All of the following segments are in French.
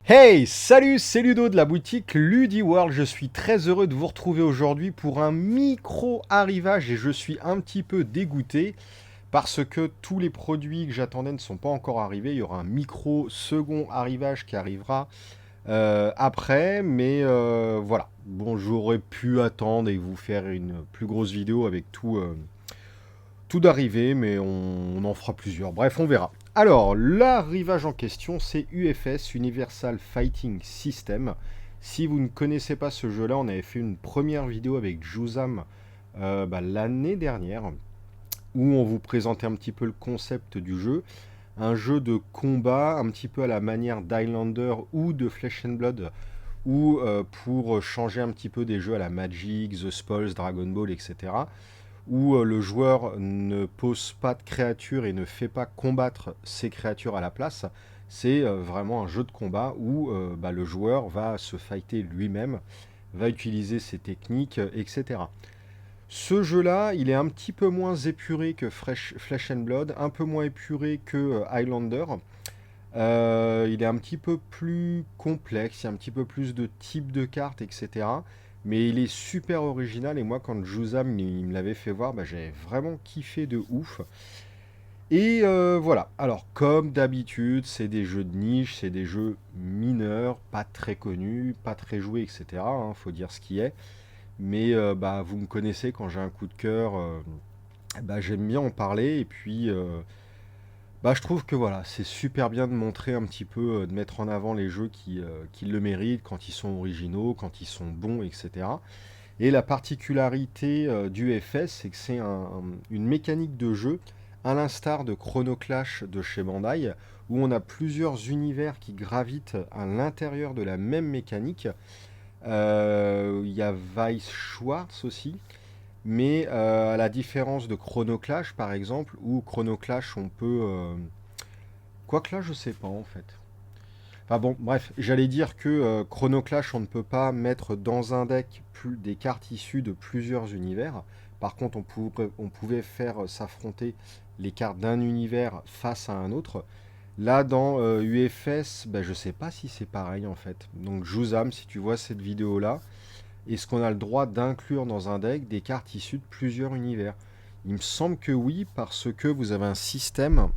Hey, salut, c'est Ludo de la boutique LudiWorld. Je suis très heureux de vous retrouver aujourd'hui pour un micro arrivage et je suis un petit peu dégoûté parce que tous les produits que j'attendais ne sont pas encore arrivés. Il y aura un micro second arrivage qui arrivera après, mais voilà. Bon, j'aurais pu attendre et vous faire une plus grosse vidéo avec tout d'arriver, mais on en fera plusieurs. Bref, on verra. Alors, l'arrivage en question, c'est UFS, Universal Fighting System. Si vous ne connaissez pas ce jeu-là, on avait fait une première vidéo avec Juzam l'année dernière, où on vous présentait un petit peu le concept du jeu. Un jeu de combat, un petit peu à la manière d'Highlander ou de Flesh and Blood, ou pour changer un petit peu des jeux à la Magic, The Spells, Dragon Ball, etc., où le joueur ne pose pas de créatures et ne fait pas combattre ces créatures à la place. C'est vraiment un jeu de combat où le joueur va se fighter lui-même, va utiliser ses techniques, etc. Ce jeu-là, il est un petit peu moins épuré que Flesh and Blood, un peu moins épuré que Highlander. Il est un petit peu plus complexe, il y a un petit peu plus de types de cartes, etc. Mais il est super original et moi quand Juzam il me l'avait fait voir, j'avais vraiment kiffé de ouf. Et voilà, alors comme d'habitude, c'est des jeux de niche, c'est des jeux mineurs, pas très connus, pas très joués, etc. Faut dire ce qui est. Mais vous me connaissez, quand j'ai un coup de cœur, j'aime bien en parler. Et puis, je trouve que voilà, c'est super bien de montrer un petit peu, de mettre en avant les jeux qui le méritent, quand ils sont originaux, quand ils sont bons, etc. Et la particularité du FS, c'est que c'est une mécanique de jeu, à l'instar de Chrono Clash de chez Bandai, où on a plusieurs univers qui gravitent à l'intérieur de la même mécanique. Il y a Weiss Schwartz aussi, mais à la différence de Chrono Clash par exemple, où Chrono Clash on peut... Quoique là je sais pas en fait. Enfin bon, bref, j'allais dire que Chrono Clash, on ne peut pas mettre dans un deck des cartes issues de plusieurs univers. Par contre, on pouvait faire s'affronter les cartes d'un univers face à un autre. Là, dans UFS, je sais pas si c'est pareil en fait. Donc, Juzam, si tu vois cette vidéo-là, est-ce qu'on a le droit d'inclure dans un deck des cartes issues de plusieurs univers? Il me semble que oui, parce que vous avez un système.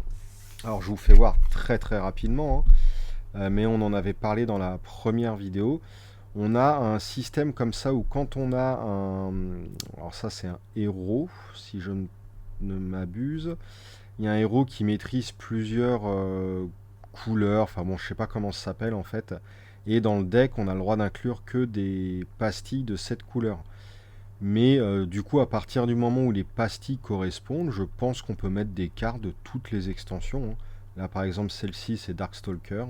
Alors, je vous fais voir très très rapidement, hein. Mais on en avait parlé dans la première vidéo. On a un système comme ça où quand on a un... Alors ça c'est un héros, si je ne m'abuse. Il y a un héros qui maîtrise plusieurs couleurs, enfin bon je sais pas comment ça s'appelle en fait. Et dans le deck on a le droit d'inclure que des pastilles de cette couleur. Mais du coup à partir du moment où les pastilles correspondent, je pense qu'on peut mettre des cartes de toutes les extensions, hein. Là par exemple celle-ci c'est Darkstalker.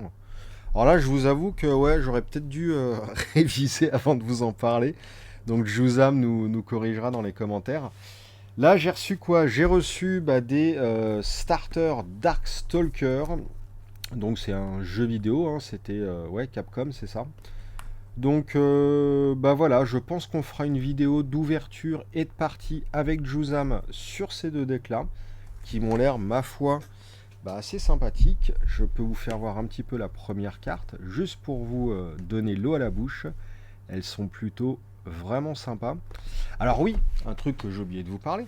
Alors là, je vous avoue que ouais, j'aurais peut-être dû réviser avant de vous en parler. Donc Juzam nous corrigera dans les commentaires. Là, j'ai reçu quoi? J'ai reçu des starters Darkstalker. Donc c'est un jeu vidéo, hein, c'était ouais, Capcom, c'est ça. Donc voilà, je pense qu'on fera une vidéo d'ouverture et de partie avec Juzam sur ces deux decks-là, qui m'ont l'air, ma foi, assez sympathique. Je peux vous faire voir un petit peu la première carte, juste pour vous donner l'eau à la bouche. Elles sont plutôt vraiment sympas. Alors oui, un truc que j'ai oublié de vous parler.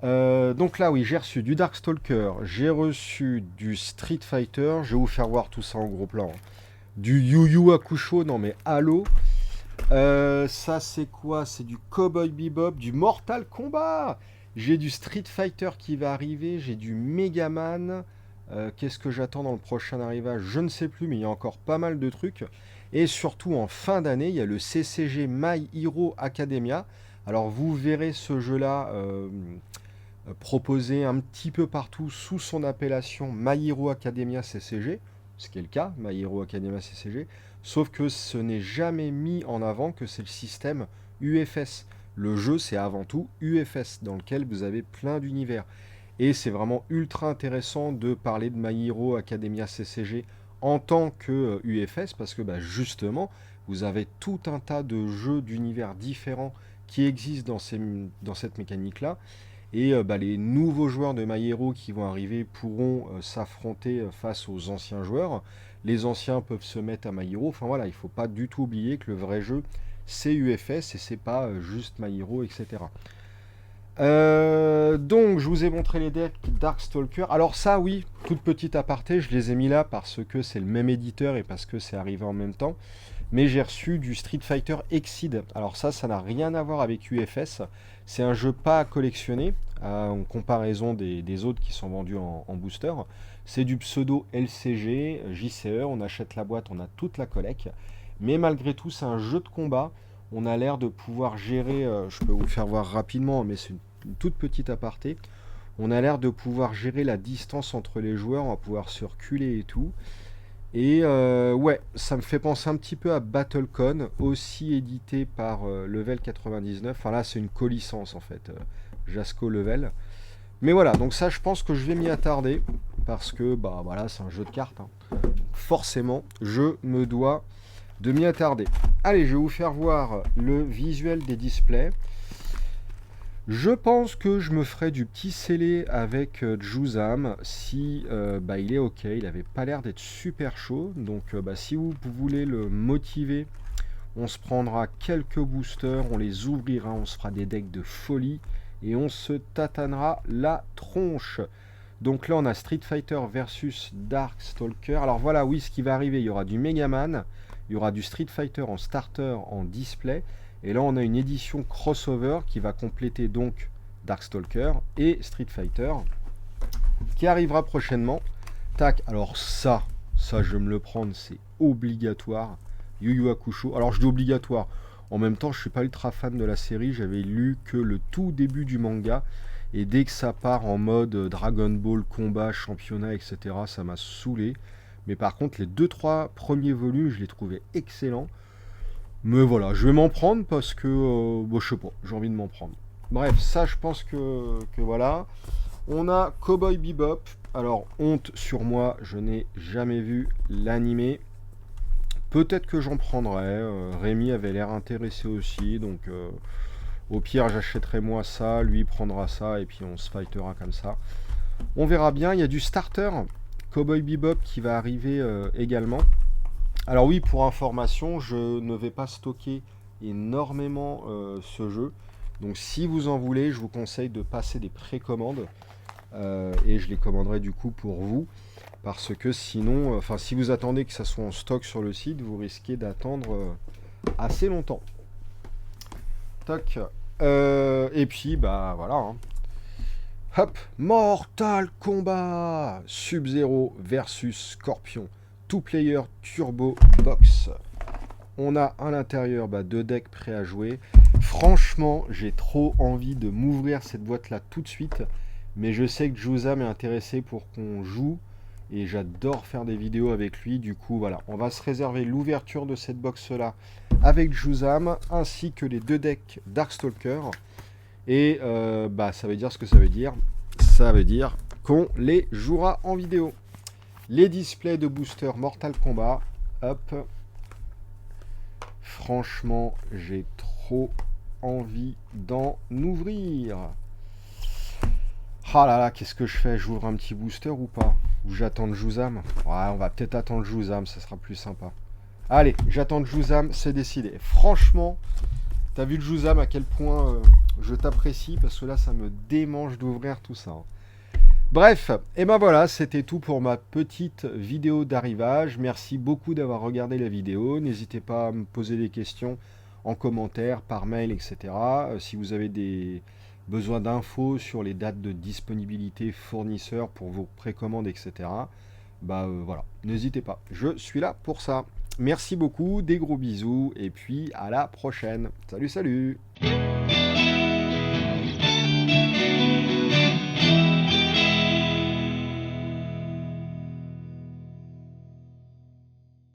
Donc là, oui, j'ai reçu du Darkstalker, j'ai reçu du Street Fighter. Je vais vous faire voir tout ça en gros plan, hein. Du Yu Yu Hakusho, non mais allô. Ça c'est quoi? C'est du Cowboy Bebop, du Mortal Kombat. J'ai du Street Fighter qui va arriver, j'ai du Megaman. Qu'est-ce que j'attends dans le prochain arrivage? Je ne sais plus, mais il y a encore pas mal de trucs. Et surtout en fin d'année, il y a le CCG My Hero Academia. Alors vous verrez ce jeu-là proposé un petit peu partout sous son appellation My Hero Academia CCG, ce qui est le cas, My Hero Academia CCG, sauf que ce n'est jamais mis en avant que c'est le système UFS. Le jeu, c'est avant tout UFS, dans lequel vous avez plein d'univers. Et c'est vraiment ultra intéressant de parler de My Hero Academia CCG en tant que UFS, parce que justement, vous avez tout un tas de jeux d'univers différents qui existent dans cette mécanique-là. Et les nouveaux joueurs de My Hero qui vont arriver pourront s'affronter face aux anciens joueurs. les anciens peuvent se mettre à My Hero. Enfin voilà, il faut pas du tout oublier que le vrai jeu, c'est UFS et c'est pas juste My Hero, etc. Donc, je vous ai montré les decks Darkstalker. Alors ça, oui, toute petite aparté, je les ai mis là parce que c'est le même éditeur et parce que c'est arrivé en même temps. Mais j'ai reçu du Street Fighter Exceed. Alors ça n'a rien à voir avec UFS. C'est un jeu pas à collectionner, en comparaison des autres qui sont vendus en booster. C'est du pseudo LCG, JCE, on achète la boîte, on a toute la collecte. Mais malgré tout, c'est un jeu de combat. On a l'air de pouvoir gérer, je peux vous le faire voir rapidement, mais c'est une toute petite aparté. On a l'air de pouvoir gérer la distance entre les joueurs, on va pouvoir se reculer et tout. Et ouais, ça me fait penser un petit peu à BattleCon, aussi édité par Level 99. Enfin là, c'est une co-licence en fait, Jasco Level. Mais voilà, donc ça, je pense que je vais m'y attarder parce que bah voilà, c'est un jeu de cartes, hein. Forcément, je me dois de m'y attarder. Allez, je vais vous faire voir le visuel des displays. Je pense que je me ferai du petit scellé avec Juzam si bah, il est ok. Il avait pas l'air d'être super chaud. Donc bah, si vous voulez le motiver, on se prendra quelques boosters, on les ouvrira, on se fera des decks de folie et on se tatanera la tronche. Donc là on a Street Fighter versus Darkstalker. Alors voilà, oui, ce qui va arriver, il y aura du Megaman, il y aura du Street Fighter en starter, en display. Et là, on a une édition crossover qui va compléter donc Darkstalker et Street Fighter qui arrivera prochainement. Tac, alors ça je vais me le prendre, c'est obligatoire. Yu Yu Hakusho. Alors je dis obligatoire. En même temps, je suis pas ultra fan de la série. J'avais lu que le tout début du manga. Et dès que ça part en mode Dragon Ball, combat, championnat, etc., ça m'a saoulé. Mais par contre, les 2-3 premiers volumes, je les trouvais excellents. Mais voilà, je vais m'en prendre parce que, bon, je sais pas, j'ai envie de m'en prendre. Bref, ça, je pense que voilà. On a Cowboy Bebop. Alors, honte sur moi, je n'ai jamais vu l'animé. Peut-être que j'en prendrai. Rémi avait l'air intéressé aussi, donc au pire, j'achèterai moi ça, lui prendra ça, et puis on se fightera comme ça. On verra bien. Il y a du starter Cowboy Bebop qui va arriver également. Alors oui, pour information, je ne vais pas stocker énormément ce jeu. Donc si vous en voulez, je vous conseille de passer des précommandes. Et je les commanderai du coup pour vous. Parce que sinon, enfin si vous attendez que ça soit en stock sur le site, vous risquez d'attendre assez longtemps. Toc. Et puis, bah voilà. Hein. Hop, Mortal Kombat Sub-Zero versus Scorpion. Two-player Turbo Box. On a à l'intérieur deux decks prêts à jouer. Franchement, j'ai trop envie de m'ouvrir cette boîte-là tout de suite. Mais je sais que Juzam est intéressé pour qu'on joue. Et j'adore faire des vidéos avec lui. Du coup, voilà, on va se réserver l'ouverture de cette box-là avec Juzam. Ainsi que les deux decks Darkstalker. Et ça veut dire ce que ça veut dire. Ça veut dire qu'on les jouera en vidéo. Les displays de booster Mortal Kombat. Hop. Franchement, j'ai trop envie d'en ouvrir. Ah là là, qu'est-ce que je fais? J'ouvre un petit booster ou pas? Ou j'attends Juzam? Ouais, on va peut-être attendre Juzam, ça sera plus sympa. Allez, j'attends Juzam, c'est décidé. Franchement, t'as vu le Juzam à quel point je t'apprécie, parce que là, ça me démange d'ouvrir tout ça. Hein. Bref, et ben voilà, c'était tout pour ma petite vidéo d'arrivage. Merci beaucoup d'avoir regardé la vidéo. N'hésitez pas à me poser des questions en commentaire, par mail, etc. Si vous avez des besoins d'infos sur les dates de disponibilité fournisseurs pour vos précommandes, etc. Voilà, n'hésitez pas. Je suis là pour ça. Merci beaucoup, des gros bisous, et puis à la prochaine. Salut, salut!